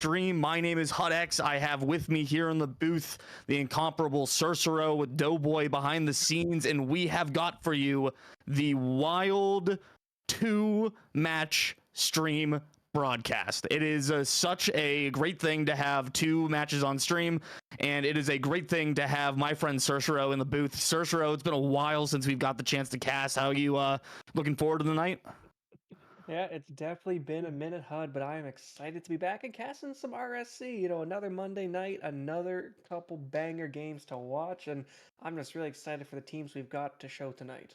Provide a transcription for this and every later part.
stream. My name is HUDX. I have with me here in the booth the incomparable Cicero with Doughboy behind the scenes, and we have got for you the Wild 2 match stream broadcast. It is such a great thing to have 2 matches on stream, and it is a great thing to have my friend Cicero in the booth. Cicero, it's been a while since we've got the chance to cast. How are you looking forward to the night? Yeah, it's definitely been a minute, HUD, but I am excited to be back and casting some RSC. Another Monday night, another couple banger games to watch, and I'm just really excited for the teams we've got to show tonight.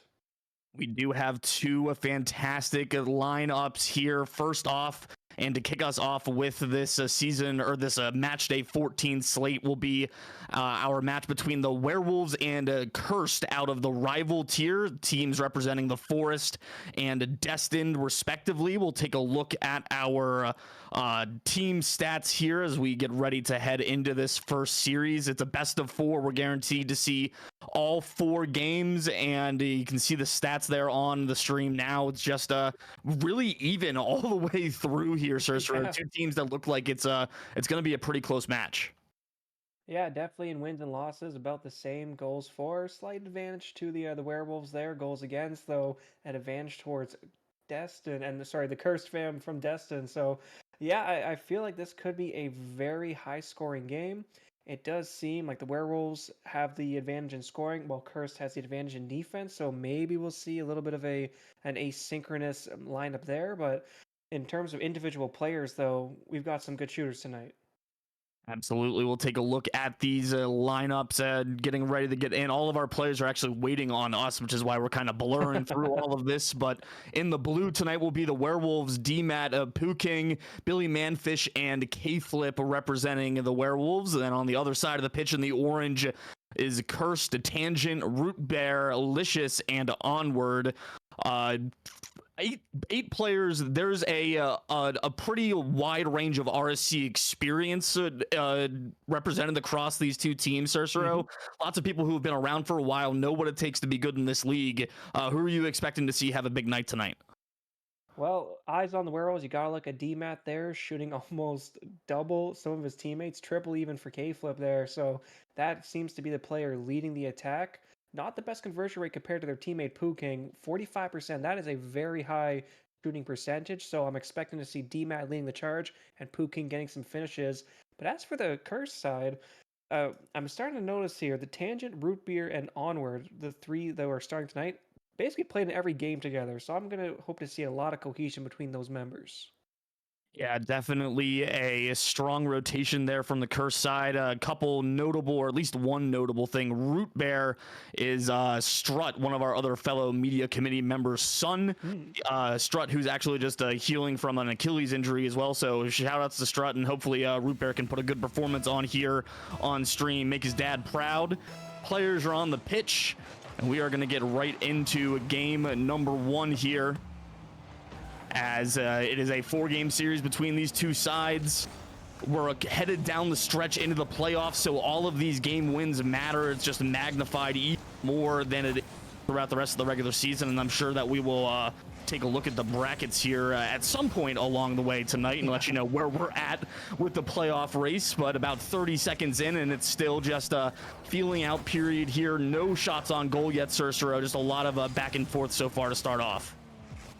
We do have 2 fantastic lineups here. First off, and to kick us off with this season or this match day 14 slate will be our match between the Werewolves and Cursed out of the rival tier, teams representing the Forest and Destined respectively. We'll take a look at our team stats here as we get ready to head into this first series. It's a best of 4. We're guaranteed to see all 4 games, and you can see the stats there on the stream now. It's just really even all the way through here, sir. Yeah. 2 teams that look like it's going to be a pretty close match. Yeah, definitely in wins and losses, about the same. Goals for, slight advantage to the Werewolves there. Goals against, though, an advantage towards Destin, and sorry, the Cursed fam from Destin. So, yeah, I feel like this could be a very high-scoring game. It does seem like the Werewolves have the advantage in scoring, while Cursed has the advantage in defense. So maybe we'll see a little bit of an asynchronous lineup there. But in terms of individual players, though, we've got some good shooters tonight. Absolutely. We'll take a look at these lineups, getting ready to get in. All of our players are actually waiting on us, which is why we're kind of blurring through all of this. But in the blue tonight will be the Werewolves, DMAT, Poo King, Billy Manfish, and K-Flip representing the Werewolves. And then on the other side of the pitch in the orange is Cursed, Tangent, Root Bear, Licious, and Onward. Eight players. There's a pretty wide range of RSC experience represented across these 2 teams, Cicero. Lots of people who have been around for a while know what it takes to be good in this league. Who are you expecting to see have a big night tonight? Well, eyes on the Werewolves. You gotta look at DMAT there, shooting almost double some of his teammates, triple even for K-Flip there. So that seems to be the player leading the attack. Not the best conversion rate compared to their teammate Poo King, 45%. That is a very high shooting percentage. So I'm expecting to see DMAT leading the charge and Poo King getting some finishes. But as for the Curse side, I'm starting to notice here the Tangent, Root Beer, and Onward, the 3 that are starting tonight, basically played in every game together. So I'm going to hope to see a lot of cohesion between those members. Yeah, definitely a strong rotation there from the Curse side. A couple notable, or at least one notable thing. Root Bear is Strut, one of our other fellow media committee members' son. Strut, who's actually just healing from an Achilles injury as well. So shout outs to Strut, and hopefully Root Bear can put a good performance on here on stream, make his dad proud. Players are on the pitch, and we are going to get right into game number 1 here, as it is a 4-game series between these 2 sides. We're headed down the stretch into the playoffs, so all of these game wins matter. It's just magnified even more than it is throughout the rest of the regular season, and I'm sure that we will take a look at the brackets here at some point along the way tonight and let you know where we're at with the playoff race. But about 30 seconds in, and it's still just a feeling out period here. No shots on goal yet, Cicero. Just a lot of back and forth so far to start off.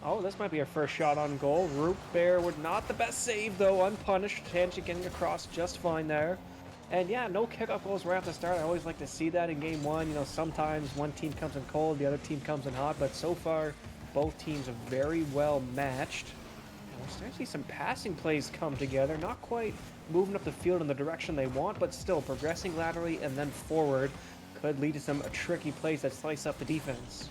Oh, this might be our first shot on goal. Root Bear with not the best save, though, unpunished. Tangent getting across just fine there. And yeah, no kickoff goals right off the start. I always like to see that in game 1. Sometimes one team comes in cold, the other team comes in hot, but so far, both teams are very well matched. And we're starting to see some passing plays come together. Not quite moving up the field in the direction they want, but still progressing laterally and then forward could lead to some tricky plays that slice up the defense.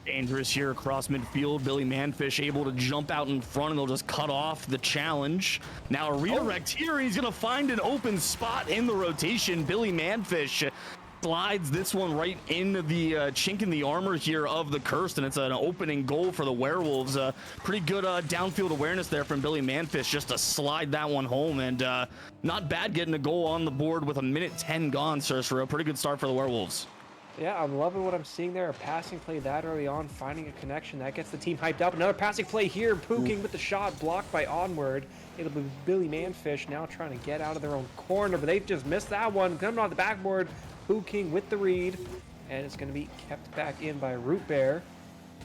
Dangerous here across midfield. Billy Manfish able to jump out in front, and they'll just cut off the challenge. Now a redirect here. He's going to find an open spot in the rotation. Billy Manfish slides this one right in the chink in the armor here of the Cursed, and it's an opening goal for the Werewolves. Pretty good downfield awareness there from Billy Manfish just to slide that one home, and not bad getting a goal on the board with a minute 10 gone, Cicero. Pretty good start for the Werewolves. Yeah, I'm loving what I'm seeing there. A passing play that early on, finding a connection that gets the team hyped up. Another passing play here, Pooking with the shot blocked by Onward. It'll be Billy Manfish now trying to get out of their own corner, but they've just missed that one. Coming on the backboard, Pooking with the read, and it's going to be kept back in by Root Bear.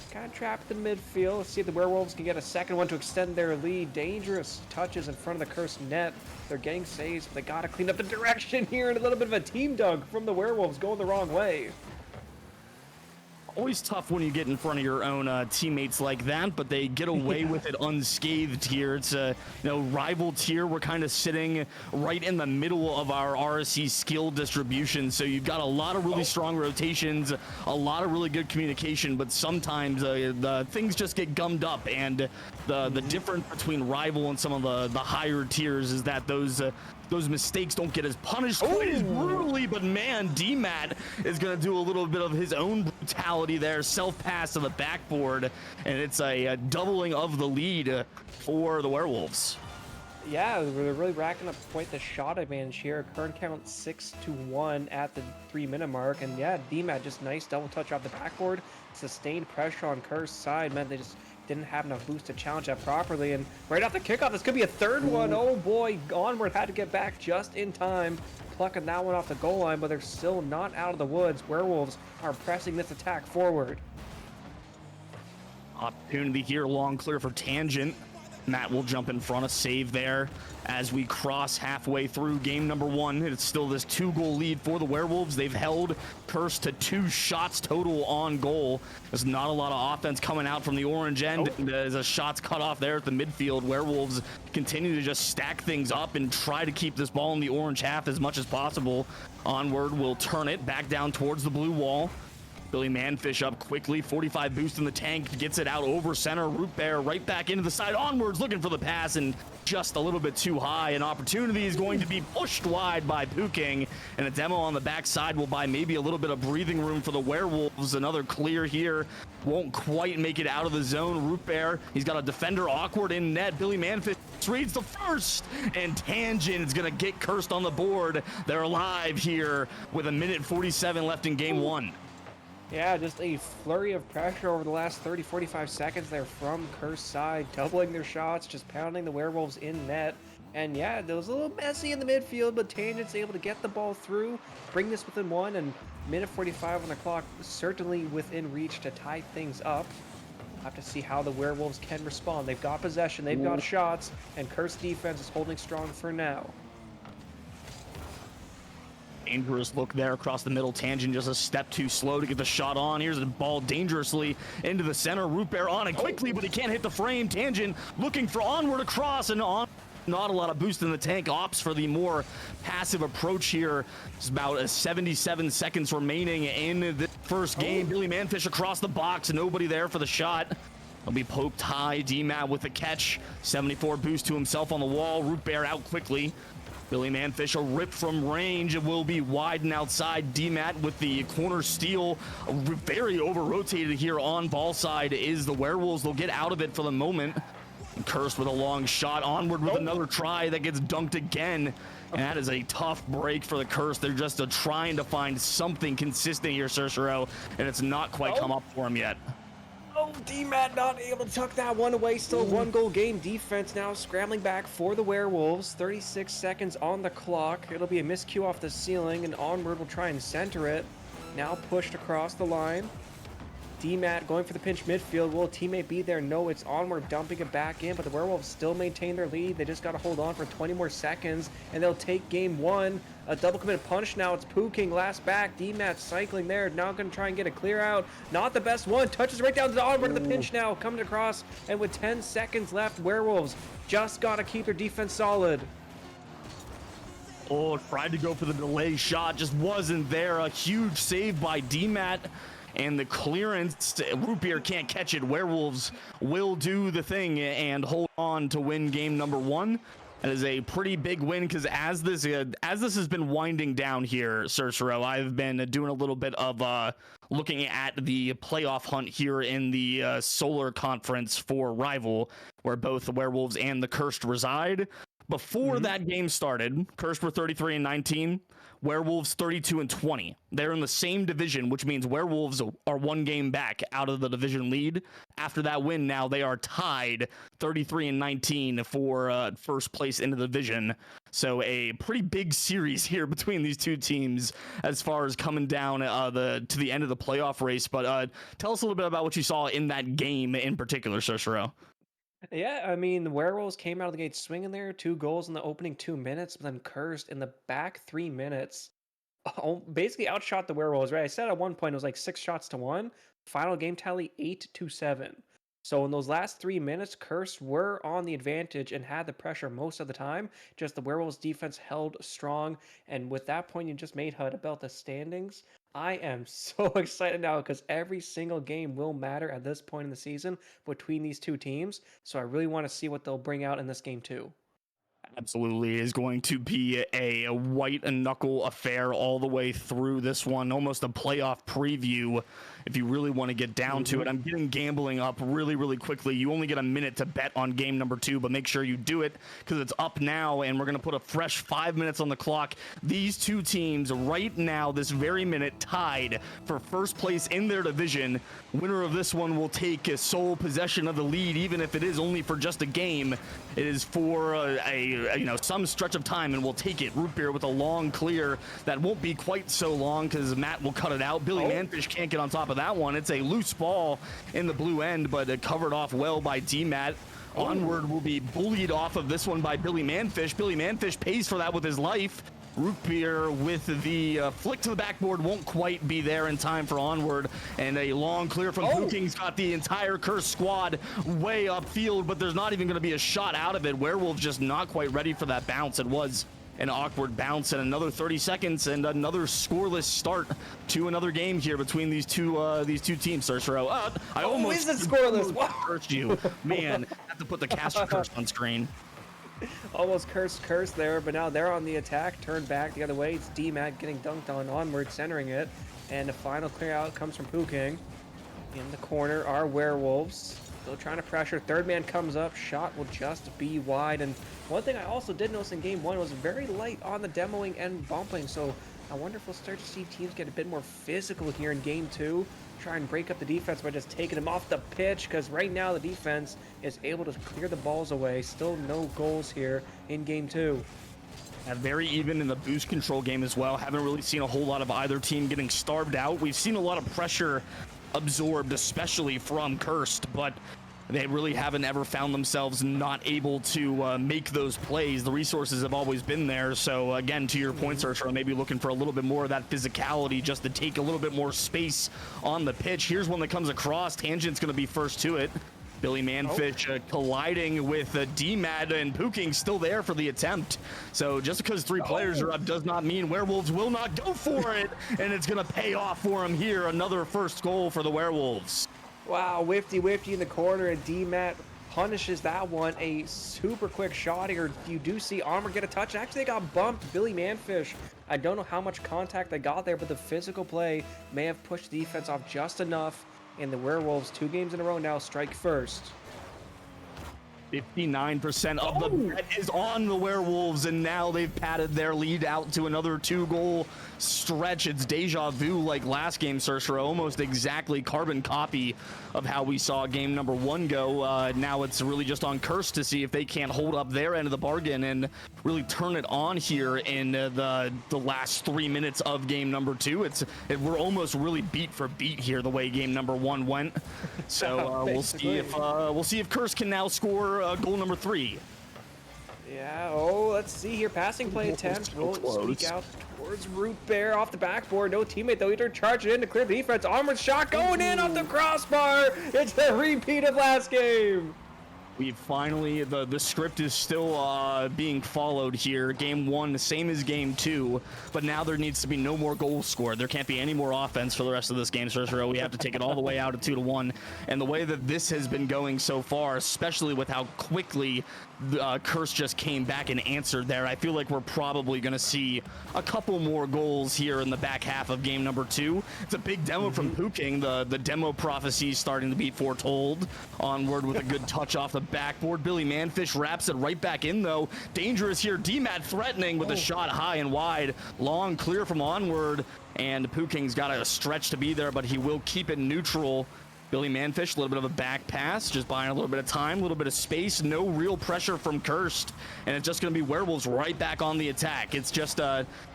Kind of trapped in midfield. Let's see if the Werewolves can get a second one to extend their lead. Dangerous touches in front of the cursed net. They're getting saves, but they got to clean up the direction here, and a little bit of a team dunk from the Werewolves going the wrong way. Always tough when you get in front of your own teammates like that, but they get away with it unscathed here. It's a rival tier. We're kind of sitting right in the middle of our RSC skill distribution, so you've got a lot of really strong rotations, a lot of really good communication, but sometimes the things just get gummed up, and the difference between rival and some of the higher tiers is that those mistakes don't get as punished quite as brutally, but man, DMAT is going to do a little bit of his own brutality there, self-pass to the backboard, and it's a doubling of the lead for the Werewolves. Yeah, they're really racking up quite the shot advantage here. Current count 6-1 at the 3-minute mark, and yeah, DMAT just nice double touch off the backboard. Sustained pressure on Kerr's side meant they just didn't have enough boost to challenge that properly, and right off the kickoff, this could be a third one. Oh boy, Onward had to get back just in time, plucking that one off the goal line, but they're still not out of the woods. Werewolves are pressing this attack forward. Opportunity here, long clear for Tangent. Matt will jump in front, of save there as we cross halfway through game number one. It's still this 2-goal lead for the Werewolves. They've held Curse to 2 shots total on goal. There's not a lot of offense coming out from the orange end. As a shot's cut off there at the midfield, Werewolves continue to just stack things up and try to keep this ball in the orange half as much as possible. Onward will turn it back down towards the blue wall. Billy Manfish up quickly, 45 boost in the tank, gets it out over center. Root Bear right back into the side, Onwards looking for the pass, and just a little bit too high. An opportunity is going to be pushed wide by Pooking, and a demo on the backside will buy maybe a little bit of breathing room for the Werewolves. Another clear here, won't quite make it out of the zone. Root Bear, he's got a defender awkward in net. Billy Manfish reads the first, and Tangent is gonna get cursed on the board. They're alive here with 1:47 left in game one. Yeah, just a flurry of pressure over the last 30-45 seconds there from Curse side, doubling their shots, just pounding the Werewolves in net. And yeah, it was a little messy in the midfield, but Tangent's able to get the ball through, bring this within 1, and 1:45 on the clock, certainly within reach to tie things up. We'll have to see how the Werewolves can respond. They've got possession, they've got shots, and Curse defense is holding strong for now. Dangerous look there across the middle. Tangent just a step too slow to get the shot on. Here's the ball dangerously into the center. Root Bear on it quickly, but he can't hit the frame. Tangent looking for Onward across, and on. Not a lot of boost in the tank. Opts for the more passive approach here. It's about 77 seconds remaining in the first game. Billy Manfish across the box. Nobody there for the shot. He'll be poked high. DMAT with the catch. 74 boost to himself on the wall. Root Bear out quickly. Billy Manfish, a rip from range. It will be wide and outside. DMAT with the corner steal. Very over-rotated here on ball side is the Werewolves. They'll get out of it for the moment. Cursed with a long shot. Onward with another try that gets dunked again. And that is a tough break for the Curse. They're just trying to find something consistent here, Cercero, and it's not quite come up for him yet. Oh, DMAT not able to tuck that one away. Still 1-goal game. Defense now scrambling back for the Werewolves. 36 seconds on the clock. It'll be a miscue off the ceiling, and Onward will try and center it. Now pushed across the line. DMAT going for the pinch midfield. Will a teammate be there? No, it's Onward dumping it back in, but the Werewolves still maintain their lead. They just got to hold on for 20 more seconds, and they'll take game one. A double committed punch now. It's Pooking last back. DMAT cycling there. Now going to try and get a clear out. Not the best one. Touches right down to Onward. The pinch now coming across, and with 10 seconds left, Werewolves just got to keep their defense solid. Oh, tried to go for the delay shot. Just wasn't there. A huge save by DMAT. And the clearance, Root Beer can't catch it. Werewolves will do the thing and hold on to win game number one. That is a pretty big win, because as this has been winding down here, Cercero, I've been doing a little bit of looking at the playoff hunt here in the Solar Conference for Rival, where both the Werewolves and the Cursed reside. Before that game started, Cursed were 33-19, Werewolves 32-20. They're in the same division, which means Werewolves are one game back out of the division lead. After that win, now they are tied 33-19 for first place in the division. So a pretty big series here between these two teams as far as coming down to the end of the playoff race. But tell us a little bit about what you saw in that game in particular, Cicero. Yeah, I mean, the Werewolves came out of the gate swinging there, 2 goals in the opening 2 minutes, but then Cursed in the back 3 minutes basically outshot the Werewolves, right? I said at one point it was like 6 shots to 1. Final game tally 8-7. So in those last 3 minutes, Cursed were on the advantage and had the pressure most of the time. Just the Werewolves defense held strong, and with that point you just made, HUD, about the standings. I am so excited now because every single game will matter at this point in the season between these two teams. So I really want to see what they'll bring out in this game too. Absolutely is going to be a white and knuckle affair all the way through this one, almost a playoff preview if you really want to get down to it. I'm getting gambling up really quickly. You only get a minute to bet on game number 2, but make sure you do it because it's up now, and we're going to put a fresh 5 minutes on the clock. These two teams right now, this very minute, tied for first place in their division. Winner of this one will take a sole possession of the lead, even if it is only for just a game. It is for some stretch of time, and we'll take it. Root Beer with a long clear that won't be quite so long because Matt will cut it out. Billy Manfish can't get on top of that one. It's a loose ball in the blue end, but covered off well by D-Matt. Onward will be bullied off of this one by Billy Manfish. Billy Manfish pays for that with his life. Root Beer with the flick to the backboard won't quite be there in time for Onward, and a long clear from Pooking's got the entire Cursed squad way upfield, but there's not even going to be a shot out of it. Werewolves just not quite ready for that bounce. It was an awkward bounce, and another 30 seconds and another scoreless start to another game here between these two teams. Cicero, I almost is it scoreless? Cursed you, man. Have to put the caster curse on screen. Almost cursed there, but now they're on the attack, turned back the other way. It's D-Matt getting dunked on, Onward centering it, and the final clear out comes from Pooking. In the corner are Werewolves, still trying to pressure. Third man comes up, shot will just be wide. And one thing I also did notice in game 1 was very light on the demoing and bumping, so I wonder if we'll start to see teams get a bit more physical here in game 2. Try and break up the defense by just taking them off the pitch, because right now the defense is able to clear the balls away. Still no goals here in game 2. And very even in the boost control game as well. Haven't really seen a whole lot of either team getting starved out. We've seen a lot of pressure absorbed, especially from Cursed, but they really haven't ever found themselves not able to make those plays. The resources have always been there. So again, to your point, Searcher, maybe looking for a little bit more of that physicality just to take a little bit more space on the pitch. Here's one that comes across. Tangent's going to be first to it. Billy Manfish colliding with D-Matt, and Pooking still there for the attempt. So just because 3 players are up does not mean Werewolves will not go for it, and it's going to pay off for him here. Another first goal for the Werewolves. Wow, Wifty in the corner, and D-Matt punishes that one. A super quick shot here. You do see Armor get a touch. Actually, they got bumped. Billy Manfish, I don't know how much contact they got there, but the physical play may have pushed the defense off just enough. And the Werewolves, 2 games in a row now, strike first. 59% of the bet is on the Werewolves, and now they've padded their lead out to another 2-goal stretch. It's deja vu like last game, Cicero, almost exactly carbon copy of how we saw game number 1 go. Now it's really just on Cursed to see if they can't hold up their end of the bargain and really turn it on here in the last 3 minutes of game number 2. We're almost really beat for beat here the way game number 1 went. So we'll see if Cursed can now score goal number 3. Yeah, let's see here. Passing play attempt. Will squeak out towards Root Bear off the backboard. No teammate, though. Either charge it in to clear the defense. Armored shot going in off the crossbar. It's the repeat of last game. We finally, the script is still being followed here. Game 1, the same as game 2, but now there needs to be no more goals scored. There can't be any more offense for the rest of this game, Cicero. We have to take it all the way out at 2-1. And the way that this has been going so far, especially with how quickly Curse just came back and answered there, I feel like we're probably going to see a couple more goals here in the back half of game number 2. It's a big demo from Pooking. The demo prophecy is starting to be foretold. Onward with a good touch off the backboard. Billy Manfish wraps it right back in, though. Dangerous here. DMAT threatening with a shot high and wide. Long clear from Onward. And Pooking's got a stretch to be there, but he will keep it neutral. Billy Manfish, a little bit of a back pass, just buying a little bit of time, a little bit of space, no real pressure from Cursed, and it's just going to be Werewolves right back on the attack. It's just,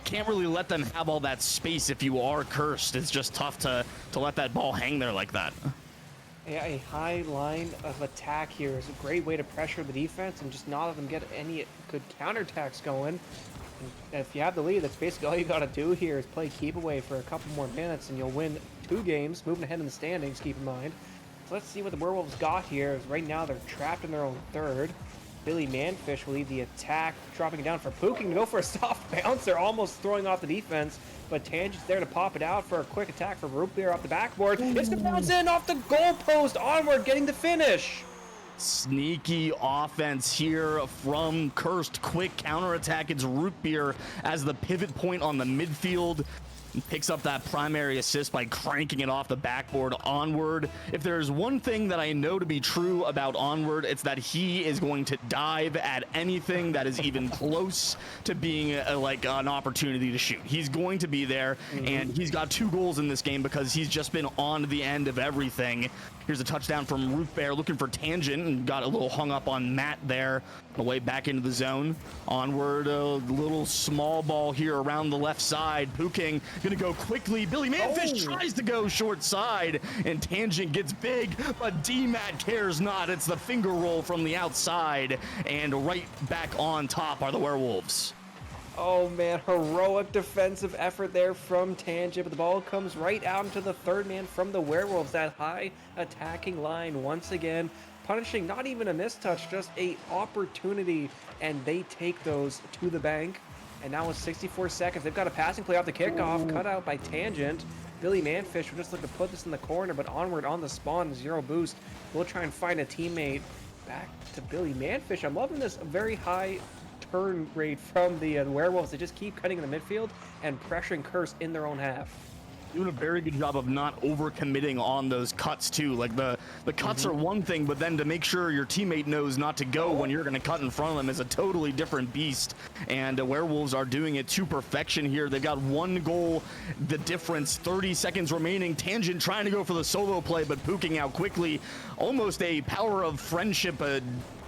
can't really let them have all that space if you are Cursed. It's just tough to let that ball hang there like that. Yeah, a high line of attack here is a great way to pressure the defense and just not let them get any good counterattacks going. And if you have the lead, that's basically all you got to do here is play keep away for a couple more minutes and you'll win 2 games, moving ahead in the standings, keep in mind. So let's see what the Werewolves got here. Right now they're trapped in their own third. Billy Manfish will lead the attack, dropping it down for Pooking to go for a soft bounce. They're almost throwing off the defense, but Tangent's there to pop it out for a quick attack for Root Beer off the backboard. It's the bounce in off the goalpost. Onward getting the finish. Sneaky offense here from Cursed. Quick counterattack. It's Root Beer as the pivot point on the midfield. Picks up that primary assist by cranking it off the backboard. Onward, if there's one thing that I know to be true about Onward, it's that he is going to dive at anything that is even close to being like an opportunity to shoot. He's going to be there, and he's got 2 goals in this game because he's just been on the end of everything. Here's a touchdown from Root Bear looking for Tangent and got a little hung up on Matt there. The way back into the zone. Onward, a little small ball here around the left side. Pooking gonna go quickly. Billy Manfish tries to go short side, and Tangent gets big, but DMAT cares not. It's the finger roll from the outside, and right back on top are the Werewolves. Oh man, heroic defensive effort there from Tangent, but the ball comes right out into the third man from the Werewolves. That high attacking line once again, punishing not even a mistouch, just a opportunity, and they take those to the bank. And now with 64 seconds, they've got a passing play off the kickoff, cut out by Tangent. Billy Manfish will just look to put this in the corner, but Onward on the spawn, 0 boost. We'll try and find a teammate. Back to Billy Manfish. I'm loving this very high turn rate from the Werewolves. They just keep cutting in the midfield and pressuring Curse in their own half. Doing a very good job of not overcommitting on those cuts too. Like the cuts are one thing, but then to make sure your teammate knows not to go when you're going to cut in front of them is a totally different beast. And the Werewolves are doing it to perfection here. They've got 1 goal, the difference, 30 seconds remaining. Tangent trying to go for the solo play, but Pooking out quickly. Almost a power of friendship,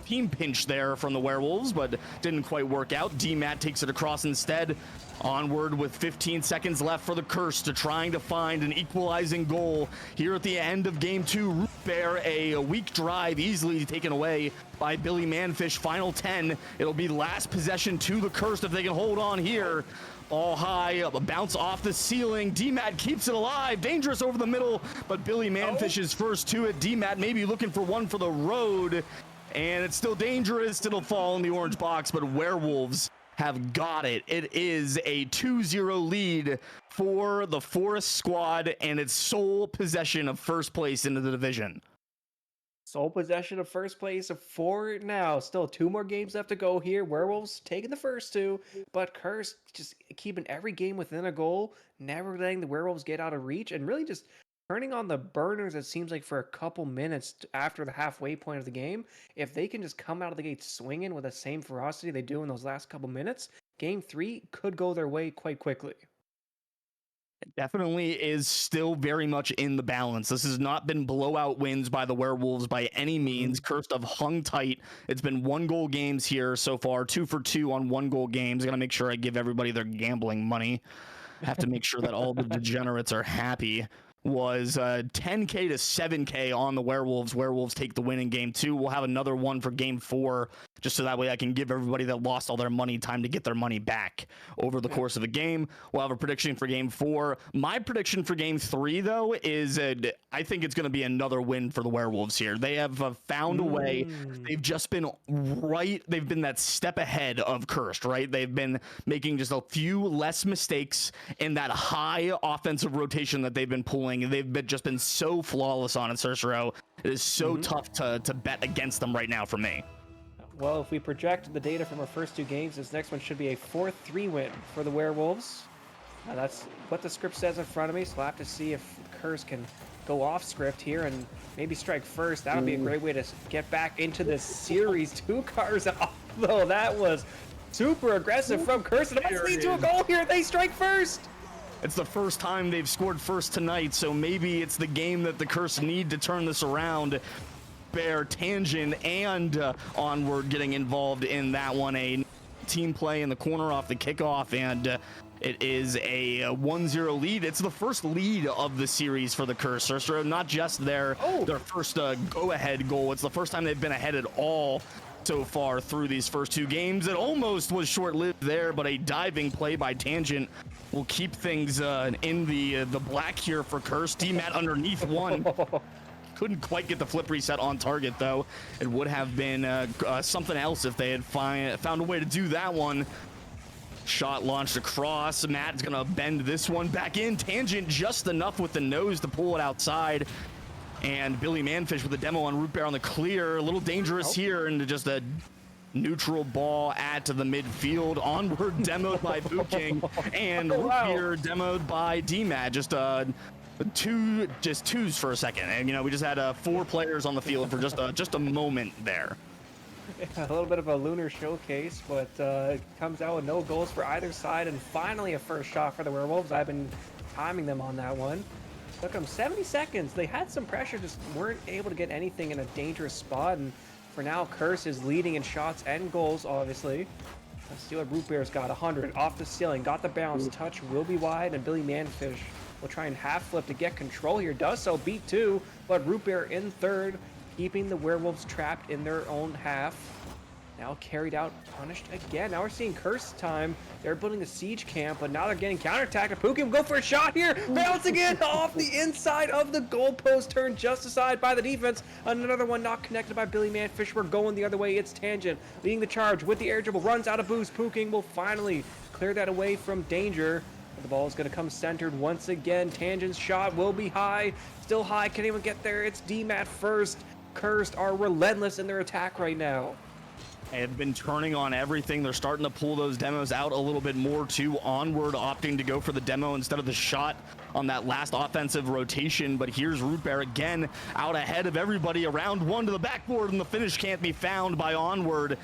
team pinch there from the Werewolves, but didn't quite work out. DMAT takes it across instead. Onward with 15 seconds left for the Curse to trying to find an equalizing goal here at the end of game 2. Root Bear, a weak drive easily taken away by Billy Manfish. Final 10. It'll be last possession to the Curse if they can hold on here. All high, a bounce off the ceiling. DMAT keeps it alive. Dangerous over the middle, but Billy Manfish is first to it. DMAT maybe looking for one for the road, and it's still dangerous. It'll fall in the orange box, but Werewolves have got it. It is a 2-0 lead for the Forest squad and its sole possession of first place into the division. Sole possession of first place for now. Still 2 more games left to go here. Werewolves taking the first 2, but Curse just keeping every game within a goal, never letting the Werewolves get out of reach, and really just turning on the burners, it seems like, for a couple minutes after the halfway point of the game. If they can just come out of the gate swinging with the same ferocity they do in those last couple minutes, game 3 could go their way quite quickly. It definitely is still very much in the balance. This has not been blowout wins by the Werewolves by any means. Cursed have hung tight. It's been 1-goal games here so far, 2 for 2 on 1-goal games. I gotta make sure I give everybody their gambling money. Have to make sure that all the degenerates are happy. Was 10K to 7K on the Werewolves. Werewolves take the win in game 2. We'll have another one for game 4, just so that way I can give everybody that lost all their money time to get their money back over the course of the game. We'll have a prediction for game 4. My prediction for game 3, though, is I think it's going to be another win for the Werewolves here. They have found a way. They've just been right. They've been that step ahead of Cursed, right? They've been making just a few less mistakes in that high offensive rotation that they've been pulling. They've just been so flawless on it, Cicero. It is so tough to bet against them right now for me. Well, if we project the data from our first 2 games, this next one should be a 4-3 win for the Werewolves. Now that's what the script says in front of me, so I'll have to see if Curse can go off script here and maybe strike first. That would be a great way to get back into this series. 2 cars off, though. That was super aggressive from Curse. It must lead to a goal here. They strike first. It's the first time they've scored first tonight, so maybe it's the game that the Curse need to turn this around. Bear, Tangent, and Onward getting involved in that one. A team play in the corner off the kickoff, and it is a 1-0 lead. It's the first lead of the series for the Curse. So not just their first go-ahead goal. It's the first time they've been ahead at all so far through these first 2 games. It almost was short-lived there, but a diving play by Tangent will keep things in the black here for Curse. D-Mat underneath one. Couldn't quite get the flip reset on target, though. It would have been something else if they had found a way to do that one. Shot launched across. Matt's gonna bend this one back in. Tangent just enough with the nose to pull it outside. And Billy Manfish with a demo on Root Bear on the clear. A little dangerous here, and just a neutral ball at the midfield. Onward demoed by Booking, and Root Bear demoed by D-Mat. Just twos for a second, and we just had 4 players on the field for just a moment there. Yeah, a little bit of a lunar showcase, but it comes out with no goals for either side, and finally a first shot for the Werewolves. I've been timing them on that one. Took them 70 seconds. They had some pressure, just weren't able to get anything in a dangerous spot, and for now, Curse is leading in shots and goals, obviously. Let's see what Root Bear's got. 100 off the ceiling, got the bounce. Touch will be wide, and Billy Manfish will try and half flip to get control here. Does so, beat 2, but Root Bear in third, keeping the Werewolves trapped in their own half. Now carried out, punished again. Now we're seeing Curse time. They're building a siege camp, but now they're getting counterattacked. Puki will go for a shot here. Bouncing in off the inside of the goalpost, turned just aside by the defense. Another one not connected by Billy Manfish. We're going the other way. It's Tangent leading the charge with the air dribble. Runs out of boost. Puking will finally clear that away from danger. But the ball is going to come centered once again. Tangent's shot will be high. Still high. Can't even get there. It's D-Mat first. Cursed are relentless in their attack right now. They have been turning on everything. They're starting to pull those demos out a little bit more too. Onward opting to go for the demo instead of the shot on that last offensive rotation. But here's Root Bear again out ahead of everybody. Around one to the backboard, and the finish can't be found by Onward.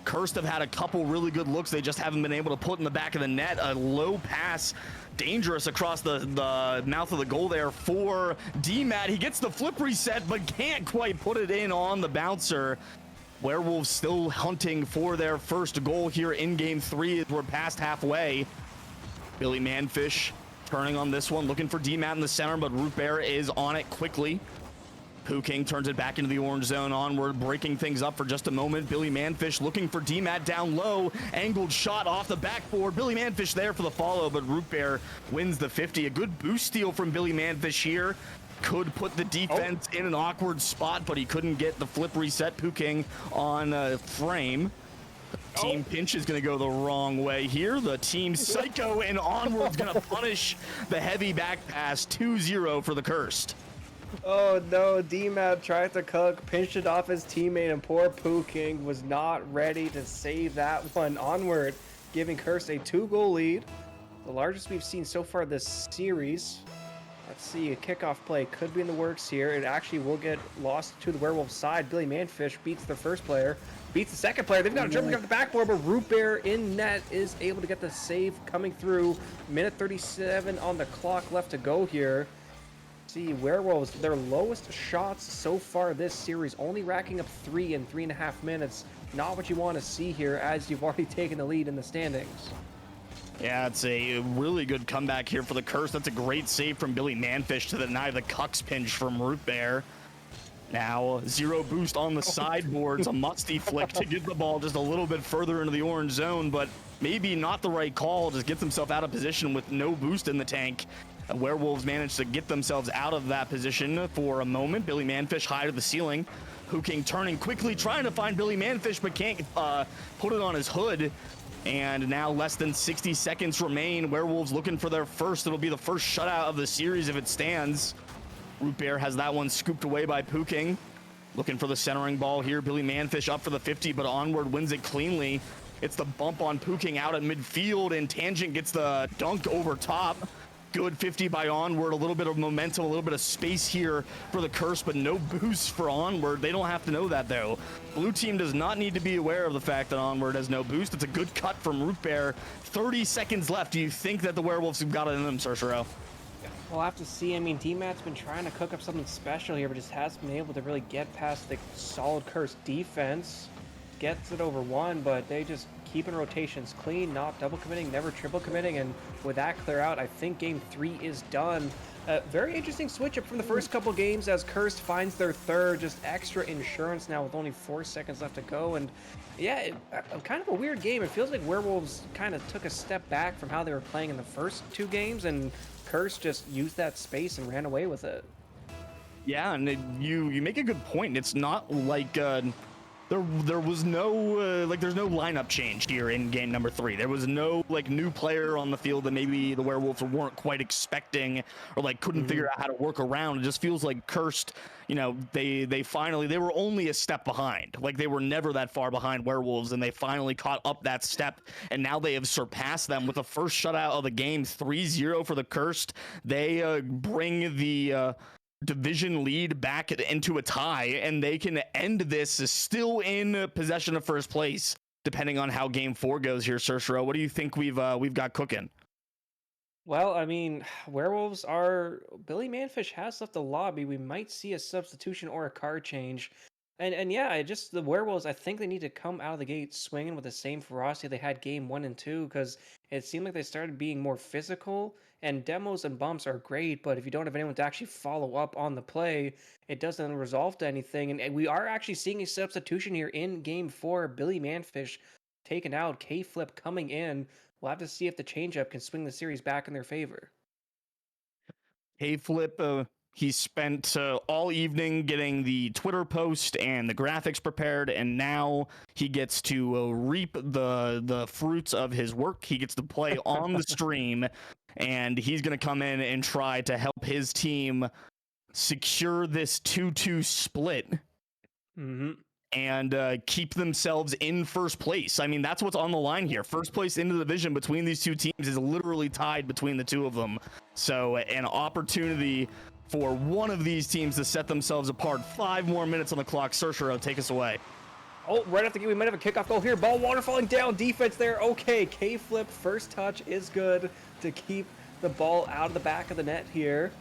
Cursed have had a couple really good looks. They just haven't been able to put in the back of the net. A low pass, dangerous across the mouth of the goal there for D-Mat. He gets the flip reset, but can't quite put it in on the bouncer. Werewolves still hunting for their first goal here in game 3 as we're past halfway. Billy Manfish turning on this one, looking for D-Mat in the center, but Root Bear is on it quickly. Pooh King turns it back into the orange zone. Onward, breaking things up for just a moment. Billy Manfish looking for D-Mat down low. Angled shot off the backboard. Billy Manfish there for the follow, but Root Bear wins the 50. A good boost steal from Billy Manfish here. Could put the defense in an awkward spot, but he couldn't get the flip reset. Pooh King on frame. Team pinch is going to go the wrong way here. The team psycho and Onward's going to punish the heavy back pass. 2-0 for the Cursed. Oh no, D-Mat tried to cook, pinched it off his teammate, and poor Pooh King was not ready to save that one. Onward, giving Cursed a 2-goal lead. The largest we've seen so far this series. Let's see, a kickoff play could be in the works here. It actually will get lost to the Werewolves side. Billy Manfish beats the first player, beats the second player. They've got a dribbling off the backboard, but Root Bear in net is able to get the save coming through. Minute 37 on the clock left to go here. See, Werewolves, their lowest shots so far this series, only racking up 3 in 3.5 minutes. Not what you want to see here, as you've already taken the lead in the standings. Yeah, it's a really good comeback here for the Curse. That's a great save from Billy Manfish to deny the Cucks pinch from Root Bear. Now, 0 boost on the sideboards. A musty flick to get the ball just a little bit further into the orange zone, but maybe not the right call. Just gets himself out of position with no boost in the tank. Werewolves managed to get themselves out of that position for a moment. Billy Manfish high to the ceiling. Pooh King turning quickly, trying to find Billy Manfish, but can't put it on his hood. And now less than 60 seconds remain. Werewolves looking for their first. It'll be the first shutout of the series if it stands. Root Bear has that one scooped away by Pooh King. Looking for the centering ball here. Billy Manfish up for the 50, but Onward wins it cleanly. It's the bump on Pooh King out at midfield, and Tangent gets the dunk over top. good 50 by Onward, a little bit of momentum, a little bit of space here for the Curse, but no boost for Onward. They don't have to know that, though. Blue team does not need to be aware of the fact that Onward has no boost. It's a good cut from Root Bear. 30 seconds left. Do you think that the Werewolves have got it in them, Sorcerer? We'll have to see. I mean, D-Mat's been trying to cook up something special here, but just hasn't been able to really get past the solid Curse defense. Gets it over one, but they just keeping rotations clean, not double committing, never triple committing, and with that clear out, I think game 3 is done. Very interesting switch up from the first couple games as Cursed finds their third, just extra insurance now with only 4 seconds left to go, and yeah, kind of a weird game. It feels like Werewolves kind of took a step back from how they were playing in the first 2 games, and Curse just used that space and ran away with it. Yeah, and you make a good point. It's not like there was no there's no lineup change here in game number 3. There was no like new player on the field that maybe the Werewolves weren't quite expecting or like couldn't figure out how to work around. It just feels like Cursed, you know, they were only a step behind. Like they were never that far behind Werewolves, and they finally caught up that step, and now they have surpassed them with the first shutout of the game. 3-0 for the Cursed. They bring the division lead back into a tie, and they can end this still in possession of first place, depending on how game 4 goes here. Sorcerer, what do you think we've got cooking? Well, I mean, Werewolves are... Billy Manfish has left the lobby. We might see a substitution or a card change. And yeah, the Werewolves, I think they need to come out of the gate swinging with the same ferocity they had game 1 and 2, because it seemed like they started being more physical, and demos and bumps are great, but if you don't have anyone to actually follow up on the play, it doesn't resolve to anything. And we are actually seeing a substitution here in game 4. Billy Manfish taken out, K-Flip coming in. We'll have to see if the changeup can swing the series back in their favor. K-Flip, he spent all evening getting the Twitter post and the graphics prepared, and now he gets to reap the fruits of his work. He gets to play on the stream, and he's going to come in and try to help his team secure this 2-2 split. And keep themselves in first place. I mean, that's what's on the line here. First place in the division between these two teams is literally tied between the two of them. So an opportunity for one of these teams to set themselves apart. 5 more minutes on the clock. Sorcerer, take us away. Oh, right after the game, we might have a kickoff goal here. Ball waterfalling down, defense there. Okay, K-Flip, first touch is good to keep the ball out of the back of the net here.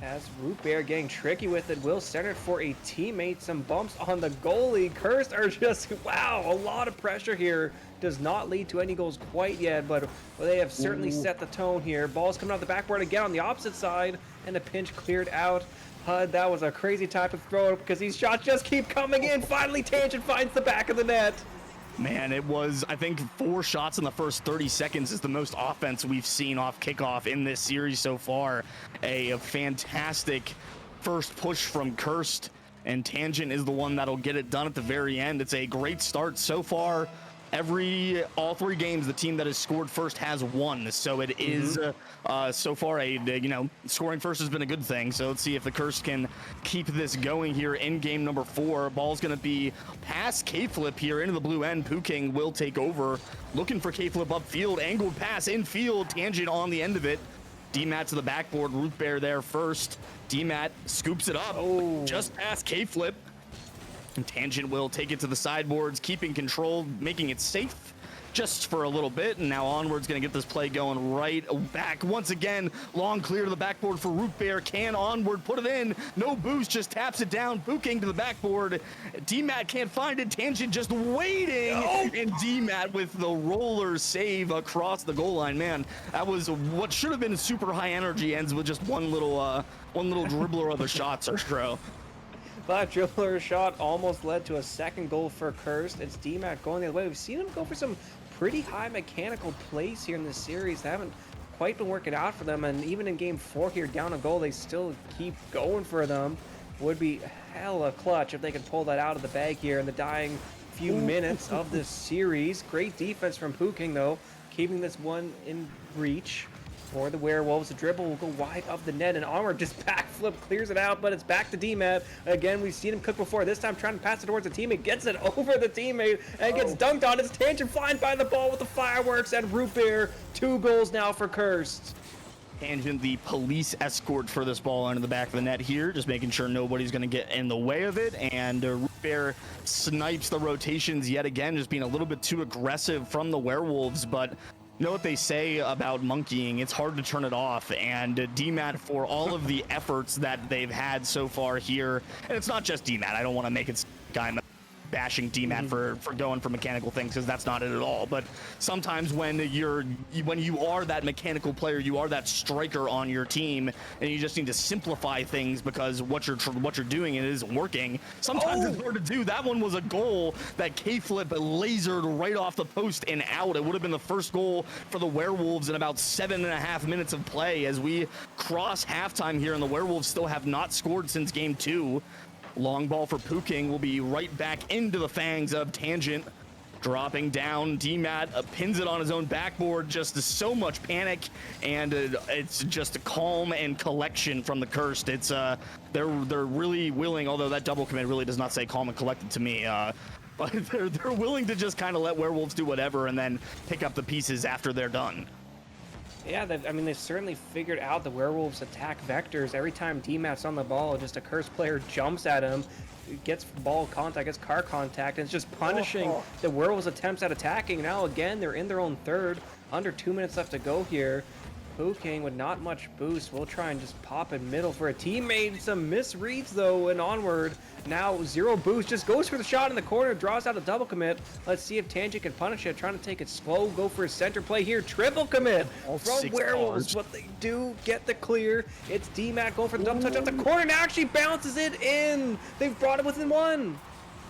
As Root Bear getting tricky with it, will center it for a teammate. Some bumps on the goalie. Cursed are just, wow, a lot of pressure here. Does not lead to any goals quite yet, but they have certainly set the tone here. Ball's coming out the backboard again on the opposite side, and the pinch cleared out. HUD, that was a crazy time to throw it because these shots just keep coming in. Finally, Tangent finds the back of the net. Man, it was, I think, 4 shots in the first 30 seconds is the most offense we've seen off kickoff in this series so far. A fantastic first push from Cursed, and Tangent is the one that'll get it done at the very end. It's a great start so far. All 3 games, the team that has scored first has won. So it is so far scoring first has been a good thing. So let's see if the Curse can keep this going here in game number 4. Ball's going to be past K-Flip here into the blue end. Puking will take over, looking for K-Flip upfield. Angled pass infield. Tangent on the end of it. D-Mat to the backboard. Root Bear there first. D-Mat scoops it up just past K-Flip. And Tangent will take it to the sideboards, keeping control, making it safe just for a little bit. And now Onward's going to get this play going right back. Once again, long clear to the backboard for Root Bear. Can Onward put it in? No boost, just taps it down. Puking to the backboard. D-Mat can't find it. Tangent just waiting. And D-Mat with the roller save across the goal line. Man, that was what should have been super high energy, ends with just one little dribbler of a shot, Sergio. That dribbler shot almost led to a second goal for Cursed. It's D-Mat going the other way. We've seen him go for some pretty high mechanical plays here in this series. They haven't quite been working out for them, and even in game 4 here, down a goal, they still keep going for them. Would be hella clutch if they could pull that out of the bag here in the dying few minutes of this series. Great defense from Puking, though, keeping this one in reach. For the Werewolves, the dribble will go wide of the net, and Onward just backflip clears it out, but it's back to D-Mat. Again, we've seen him cook before. This time trying to pass it towards the teammate, gets it over the teammate, and gets dunked on. It's Tangent flying by the ball with the fireworks, and Root Bear, 2 goals now for Cursed. Tangent, the police escort for this ball into the back of the net here, just making sure nobody's going to get in the way of it. And Root Bear snipes the rotations yet again, just being a little bit too aggressive from the Werewolves. But you know what they say about monkeying, it's hard to turn it off. And DMAT, for all of the efforts that they've had so far here, and it's not just DMAT, I don't want to make it I'm bashing DMAT for going for mechanical things, because that's not it at all. But sometimes when you are that mechanical player, you are that striker on your team, and you just need to simplify things because what you're doing, it isn't working. Sometimes it's hard to do. That one was a goal that K-Flip lasered right off the post and out. It would have been the first goal for the Werewolves in about 7.5 minutes of play as we cross halftime here, and the Werewolves still have not scored since game 2. Long ball for Puking will be right back into the fangs of Tangent. Dropping down, DMAT pins it on his own backboard. Just so much panic, and it's just a calm and collection from the Cursed. It's they're really willing, although that double commit really does not say calm and collected to me. But they're willing to just kind of let Werewolves do whatever and then pick up the pieces after they're done. Yeah, they've certainly figured out the Werewolves' attack vectors. Every time DMAT's on the ball, just a Cursed player jumps at him, gets ball contact, gets car contact, and it's just punishing the Werewolves' attempts at attacking. Now again, they're in their own third. Under 2 minutes left to go here. Puking with not much boost will try and just pop in middle for a teammate. Some misreads though, and onward. Now 0 boost, just goes for the shot in the corner, draws out a double commit. Let's see if Tangent can punish it, trying to take it slow, go for a center play here. Triple commit from Werewolves, but they do get the clear. It's DMAT going for the double touch off the corner, and actually bounces it in. They've brought it within 1.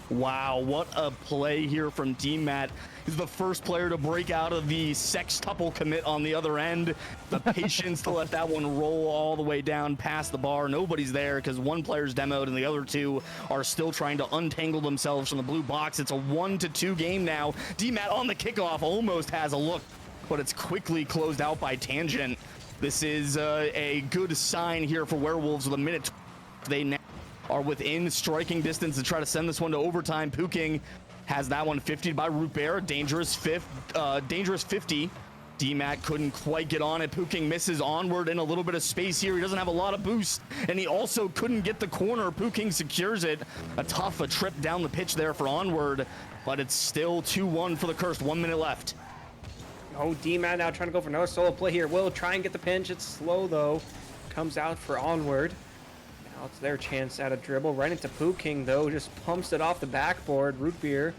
Wow, what a play here from DMAT. He's the first player to break out of the sextuple commit on the other end. The patience to let that one roll all the way down past the bar. Nobody's there because one player's demoed and the other 2 are still trying to untangle themselves from the blue box. It's a 1-2 game now. DMAT on the kickoff almost has a look, but it's quickly closed out by Tangent. This is a good sign here for Werewolves with a minute. They now are within striking distance to try to send this one to overtime. Puking has that one 50 by Root Bear. Dangerous 50. DMAT couldn't quite get on it. Puking misses onward in a little bit of space here. He doesn't have a lot of boost, and he also couldn't get the corner. Puking secures it. A trip down the pitch there for onward, but it's still 2-1 for the Cursed. 1 minute left. Oh, DMAT now trying to go for another solo play here. Will try and get the pinch. It's slow though. Comes out for onward. Now it's their chance at a dribble. Right into Puking though. Just pumps it off the backboard. Root Beer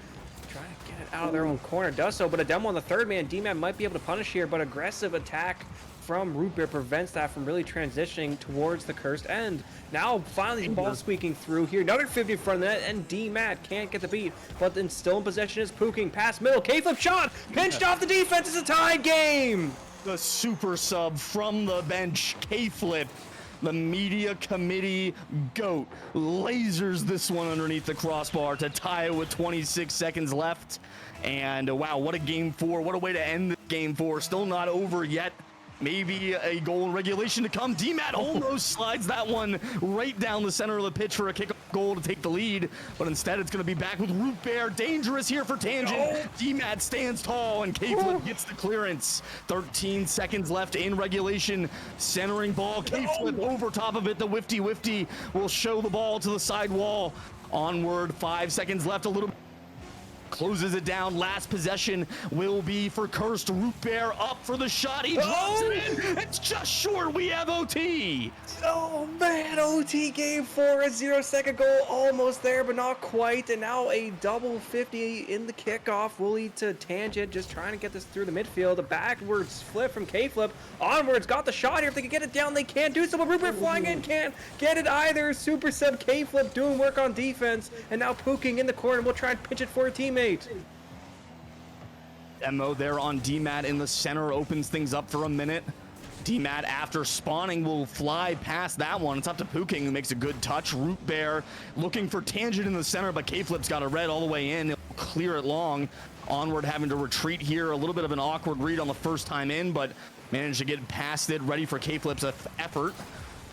trying to get it out of their own corner. Does so, but a demo on the third man. DMAT might be able to punish here, but aggressive attack from Root Beer prevents that from really transitioning towards the Cursed end. Now finally the ball squeaking through here. Another 50 in front of the net, and DMAT can't get the beat, but then still in possession is Puking. Pass middle. K-flip shot. Pinched off the defense. It's a tie game. The super sub from the bench. K-flip. The media committee GOAT lasers this one underneath the crossbar to tie it with 26 seconds left. And wow, what a game 4. What a way to end the game 4. Still not over yet. Maybe a goal in regulation to come. DMAT almost slides that one right down the center of the pitch for a kickoff goal to take the lead, but instead it's going to be back with Root Bear. Dangerous here for Tangent. DMAT stands tall, and K-Flip gets the clearance. 13 seconds left in regulation. Centering ball. K-Flip over top of it. The wifty will show the ball to the side wall. Onward, 5 seconds left. A little closes it down. Last possession will be for Cursed. Root Bear up for the shot. He drops it in. It's just short. We have OT. Oh man, OT game 4, a 0-second goal, almost there, but not quite. And now a double 50 in the kickoff will lead to Tangent, just trying to get this through the midfield. A backwards flip from K-Flip. Onwards, got the shot here. If they can get it down, they can't do so, but Root Bear flying in, can't get it either. Super sub K-Flip doing work on defense, and now Puking in the corner. We'll try and pitch it for a teammate. Demo there on DMAT in the center opens things up for a minute. DMAT, after spawning, will fly past that one. It's up to Puking, who makes a good touch. Root Bear looking for Tangent in the center, but K-Flip's got a red all the way in. He'll clear it long. Onward, having to retreat here. A little bit of an awkward read on the first time in, but managed to get past it, ready for K-Flip's effort.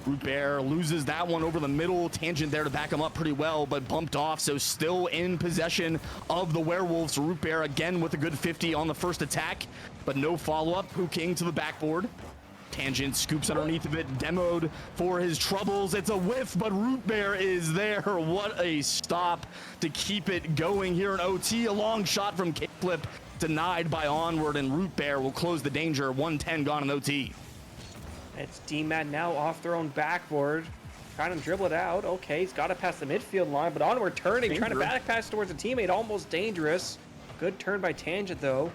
Root Bear loses that one over the middle. Tangent there to back him up pretty well, but bumped off, so still in possession of the Werewolves. Root Bear again with a good 50 on the first attack, but no follow-up. Puking to the backboard. Tangent scoops underneath of it, demoed for his troubles. It's a whiff, but Root Bear is there. What a stop to keep it going here in OT. A long shot from K-Flip, denied by Onward, and Root Bear will close the danger. 110 gone in OT. It's DMAT now off their own backboard. Trying to dribble it out. Okay, he's got to pass the midfield line, but Onward turning, trying to back pass towards a teammate. Almost dangerous. Good turn by Tangent, though.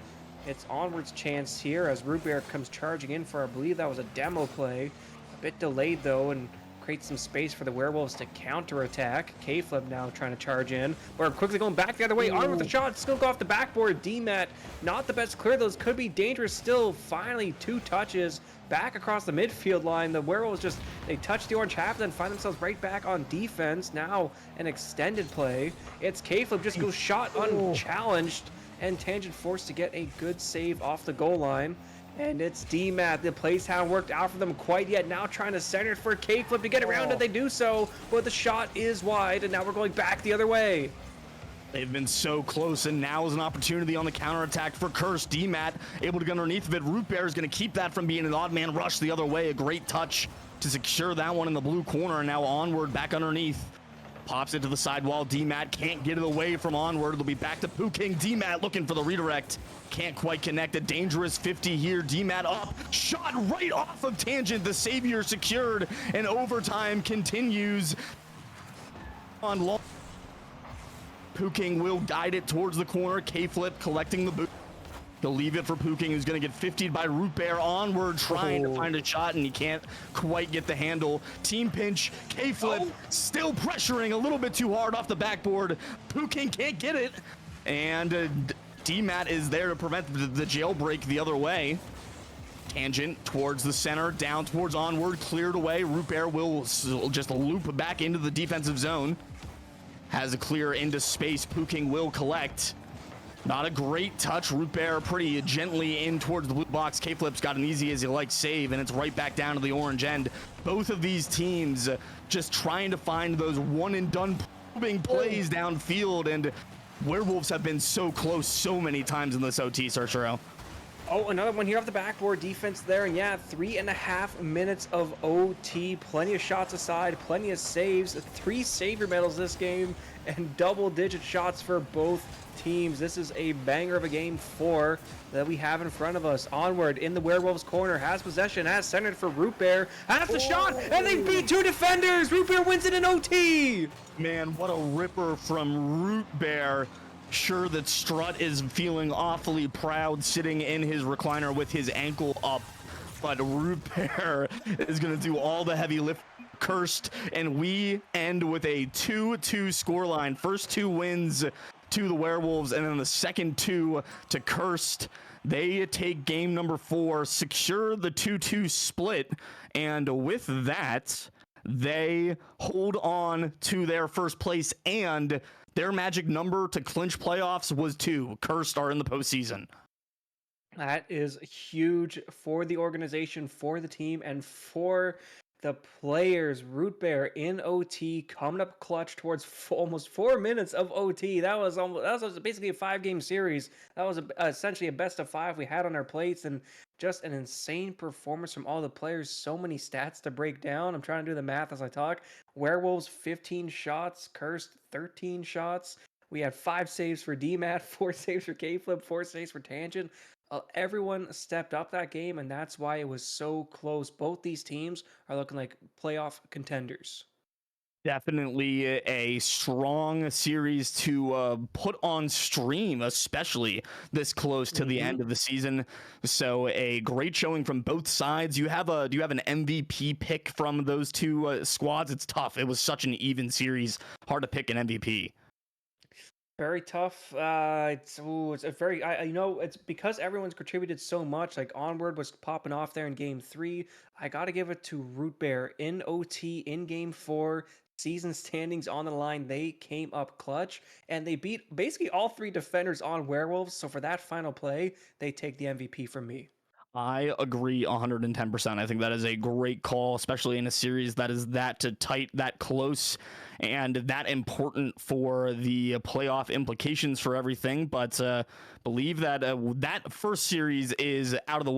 It's Onward's chance here as Root Bear comes charging in for, I believe that was a demo play. A bit delayed, though, and creates some space for the Werewolves to counterattack. K-Flip now trying to charge in. We're quickly going back the other way. Onward with the shot. Still go off the backboard. DMAT, not the best clear. Those could be dangerous still. Finally, 2 touches. Back across the midfield line. The Werewolves just, they touch the orange half, then find themselves right back on defense. Now an extended play. It's K-Flip, just goes shot unchallenged, and Tangent forced to get a good save off the goal line. And it's DMAT. The plays haven't worked out for them quite yet. Now trying to center it for K-Flip to get around it. They do so, but the shot is wide, and now we're going back the other way. They've been so close, and now is an opportunity on the counterattack for Curse. DMAT able to get underneath of it. Root Bear is going to keep that from being an odd man rush the other way. A great touch to secure that one in the blue corner, and now Onward back underneath. Pops it to the sidewall. DMAT can't get it away from Onward. It'll be back to Pooking. DMAT looking for the redirect. Can't quite connect. A dangerous 50 here. DMAT up. Shot right off of Tangent. The savior secured, and overtime continues on long. Pooking will guide it towards the corner. K-Flip collecting the boot. He'll leave it for Pooking, who's going to get 50'd by Root Bear. Onward trying to find a shot, and he can't quite get the handle. Team pinch. K-Flip still pressuring a little bit too hard off the backboard. Pooking can't get it, and DMAT is there to prevent the jailbreak the other way. Tangent towards the center, down towards Onward, cleared away. Root Bear will just loop back into the defensive zone. Has a clear into space. Pooking will collect. Not a great touch. Root Bear pretty gently in towards the blue box. K-Flip's got an easy as he likes save, and it's right back down to the orange end. Both of these teams just trying to find those one and done probing plays downfield, and Werewolves have been so close so many times in this OT, Searchero. Oh, another one here off the backboard. Defense there, and yeah, 3.5 minutes of OT. Plenty of shots aside, plenty of saves. 3 savior medals this game, and double-digit shots for both teams. This is a banger of a game 4 that we have in front of us. Onward in the Werewolves corner, has possession, has centered for Root Bear, has the shot, and they beat 2 defenders. Root Bear wins it in OT. Man, what a ripper from Root Bear. Sure that Strut is feeling awfully proud sitting in his recliner with his ankle up, but Root Bear is going to do all the heavy lift. Cursed, and we end with a 2-2 scoreline. First 2 wins to the Werewolves, and then the second 2 to Cursed. They take game number 4, secure the 2-2 split, and with that, they hold on to their first place, and their magic number to clinch playoffs was 2. Cursed are in the postseason. That is huge for the organization, for the team, and for the players. Root Bear in OT, coming up clutch towards almost 4 minutes of OT. That was basically a 5-game series. That was essentially a best of 5 we had on our plates, and just an insane performance from all the players. So many stats to break down. I'm trying to do the math as I talk. Werewolves 15 shots, Cursed 13 shots. We had 5 saves for DMAT, 4 saves for K-Flip, 4 saves for Tangent. Everyone stepped up that game, and that's why it was so close. Both these teams are looking like playoff contenders. Definitely a strong series to put on stream, especially this close to the end of the season. So a great showing from both sides. Do you have an MVP pick from those 2 squads? It's tough. It was such an even series. Hard to pick an MVP. Very tough. It's a very, it's because everyone's contributed so much. Like Onward was popping off there in game 3. I got to give it to Root Bear in OT in game 4. Season standings on the line. They came up clutch, and they beat basically all 3 defenders on Werewolves. So for that final play, they take the MVP from me. I agree 110%. I think that is a great call, especially in a series that is that tight, that close, and that important for the playoff implications for everything. But believe that that first series is out of the way.